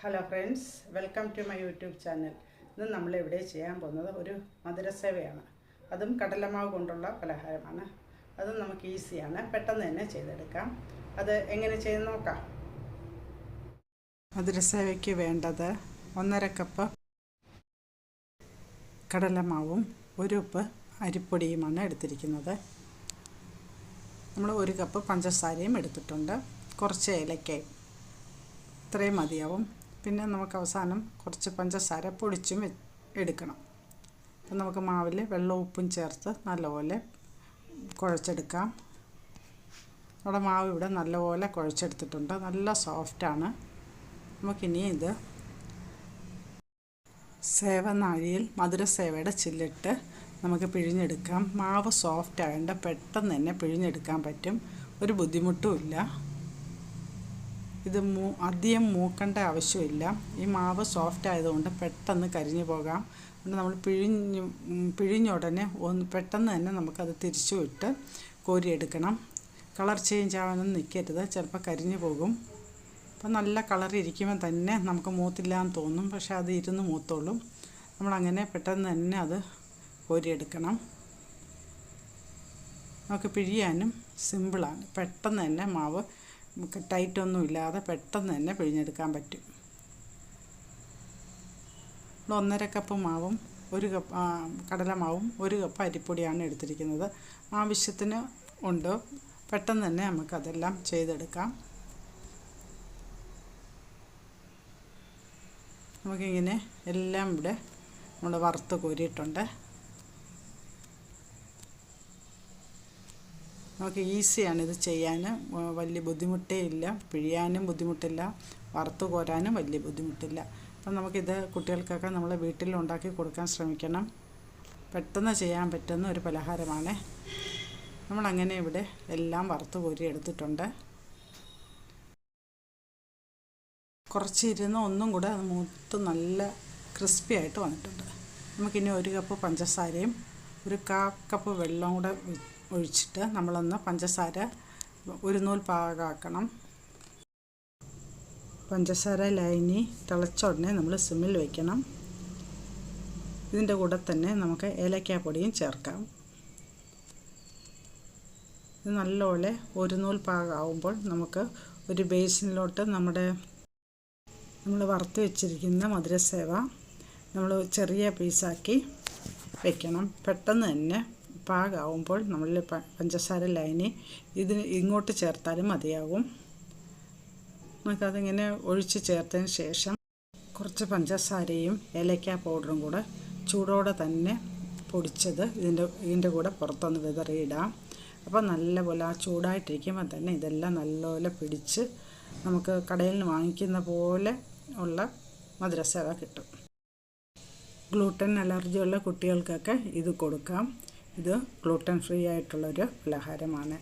Hello friends, welcome to my YouTube channel. ഇന്ന് നമ്മളിവിടെ ചെയ്യാൻ പോകുന്നത് ഒരു മധുരസേവയാണ്. അതും കടലമാവ് കൊണ്ടുള്ള പലഹാരമാണ്. അതും നമുക്ക് ഈസിയാണ്, പെട്ടെന്ന് തന്നെ ചെയ്തെടുക്കാം. അത് എങ്ങനെ ചെയ്ത് നോക്കാം. മധുരസേവയ്ക്ക് വേണ്ടത് 1.5 കപ്പ് കടലമാവും 1 കപ്പ് അരിപ്പൊടിയുമാണ് എടുത്തിരിക്കുന്നത്. നമ്മൾ 1 കപ്പ് പഞ്ചസാരയും എടുത്തിട്ടുണ്ട്, കുറച്ച് ഏലക്കയും. ഇത്രയും മതിയാവും. പിന്നെ നമുക്ക് അവസാനം കുറച്ച് പഞ്ചസാര പൊടിച്ചും എടുക്കണം. അപ്പം നമുക്ക് മാവിൽ വെള്ളവും ഉപ്പും ചേർത്ത് നല്ലപോലെ കുഴച്ചെടുക്കാം. നമ്മുടെ മാവ് ഇവിടെ നല്ലപോലെ കുഴച്ചെടുത്തിട്ടുണ്ട്, നല്ല സോഫ്റ്റാണ്. നമുക്കിനി ഇത് സേവനാഴിയിൽ മധുരസേവയുടെ ചില്ലിട്ട് നമുക്ക് പിഴിഞ്ഞെടുക്കാം. മാവ് സോഫ്റ്റ് ആയതുകൊണ്ട് പെട്ടെന്ന് തന്നെ പിഴിഞ്ഞെടുക്കാൻ പറ്റും, ഒരു ബുദ്ധിമുട്ടുമില്ല. ഇത് അധികം മൂക്കേണ്ട ആവശ്യമില്ല. ഈ മാവ് സോഫ്റ്റ് ആയതുകൊണ്ട് പെട്ടെന്ന് കരിഞ്ഞു പോകാം. അതുകൊണ്ട് നമ്മൾ പിഴിഞ്ഞ ഉടനെ പെട്ടെന്ന് തന്നെ നമുക്കത് തിരിച്ചു വിട്ട് കോരിയെടുക്കണം. കളർ ചേഞ്ച് ആവാനൊന്നും നിൽക്കരുത്, ചിലപ്പോൾ കരിഞ്ഞു പോകും. അപ്പം നല്ല കളർ ഇരിക്കുമ്പോൾ തന്നെ നമുക്ക് മൂത്തില്ലാന്ന് തോന്നും, പക്ഷേ അത് ഇരുന്ന് മൂത്തോളും. നമ്മളങ്ങനെ പെട്ടെന്ന് തന്നെ അത് കോരിയെടുക്കണം. നമുക്ക് പിഴിയാനും സിമ്പിളാണ്. പെട്ടെന്ന് തന്നെ മാവ് ടൈറ്റൊന്നും ഇല്ലാതെ പെട്ടെന്ന് തന്നെ പിഴിഞ്ഞെടുക്കാൻ പറ്റും. 1.5 കപ്പ് മാവും 1 കപ്പ് കടലമാവും 1 കപ്പ് അരിപ്പൊടിയാണ് എടുത്തിരിക്കുന്നത്. ആവശ്യത്തിന് ഉണ്ട്, പെട്ടെന്ന് തന്നെ നമുക്കതെല്ലാം ചെയ്തെടുക്കാം. നമുക്കിങ്ങനെ എല്ലാം ഇവിടെ നമ്മൾ വറുത്ത് കോരിയിട്ടുണ്ട്. നമുക്ക് ഈസിയാണ് ഇത് ചെയ്യാൻ, വലിയ ബുദ്ധിമുട്ടേ ഇല്ല. പിഴിയാനും ബുദ്ധിമുട്ടില്ല, വറുത്ത് കോരാനും വലിയ ബുദ്ധിമുട്ടില്ല. അപ്പം നമുക്കിത് കുട്ടികൾക്കൊക്കെ നമ്മൾ വീട്ടിൽ ഉണ്ടാക്കി കൊടുക്കാൻ ശ്രമിക്കണം. പെട്ടെന്ന് ചെയ്യാൻ പറ്റുന്ന ഒരു പലഹാരമാണ്. നമ്മളങ്ങനെ ഇവിടെ എല്ലാം വറുത്ത് കോരി എടുത്തിട്ടുണ്ട്. കുറച്ചിരുന്ന് ഒന്നും കൂടെ അത് മൂത്ത് നല്ല ക്രിസ്പി ആയിട്ട് വന്നിട്ടുണ്ട്. നമുക്കിനി 1 കപ്പ് പഞ്ചസാരയും 1/4 കപ്പ് വെള്ളം കൂടെ ഒഴിച്ചിട്ട് നമ്മളൊന്ന് പഞ്ചസാര ഒരു നൂൽ പാകമാക്കണം. പഞ്ചസാര ലൈനി തിളച്ച ഉടനെ നമ്മൾ സിമ്മിൽ വയ്ക്കണം. ഇതിൻ്റെ കൂടെ തന്നെ നമുക്ക് ഏലക്കാപ്പൊടിയും ചേർക്കാം. ഇത് നല്ലപോലെ ഒരു നൂൽ പാകമാകുമ്പോൾ നമുക്ക് ഒരു ബേസിനിലോട്ട് നമ്മൾ വറുത്ത് വെച്ചിരിക്കുന്ന മധുരസേവ നമ്മൾ ചെറിയ പീസാക്കി വെക്കണം. പെട്ടെന്ന് തന്നെ പാകമാകുമ്പോൾ നമ്മൾ പഞ്ചസാര ലൈനി ഇങ്ങോട്ട് ചേർത്താലും മതിയാകും. നമുക്കതിങ്ങനെ ഒഴിച്ച് ചേർത്തതിന് ശേഷം കുറച്ച് പഞ്ചസാരയും ഏലക്ക പൗഡറും കൂടെ ചൂടോടെ തന്നെ പൊടിച്ചത് ഇതിൻ്റെ കൂടെ പുറത്തൊന്ന് വിതറിയിടാം. അപ്പോൾ നല്ലപോലെ ആ ചൂടായിട്ടിരിക്കുമ്പോൾ തന്നെ ഇതെല്ലാം നല്ലപോലെ പിടിച്ച് നമുക്ക് കടയിൽ നിന്ന് വാങ്ങിക്കുന്ന പോലെ ഉള്ള മധുരസേവ കിട്ടും. ഗ്ലൂട്ടൻ അലർജിയുള്ള കുട്ടികൾക്കൊക്കെ ഇത് കൊടുക്കാം. ഇത് ഗ്ലൂട്ടൻ ഫ്രീ ആയിട്ടുള്ളൊരു പലഹാരമാണ്.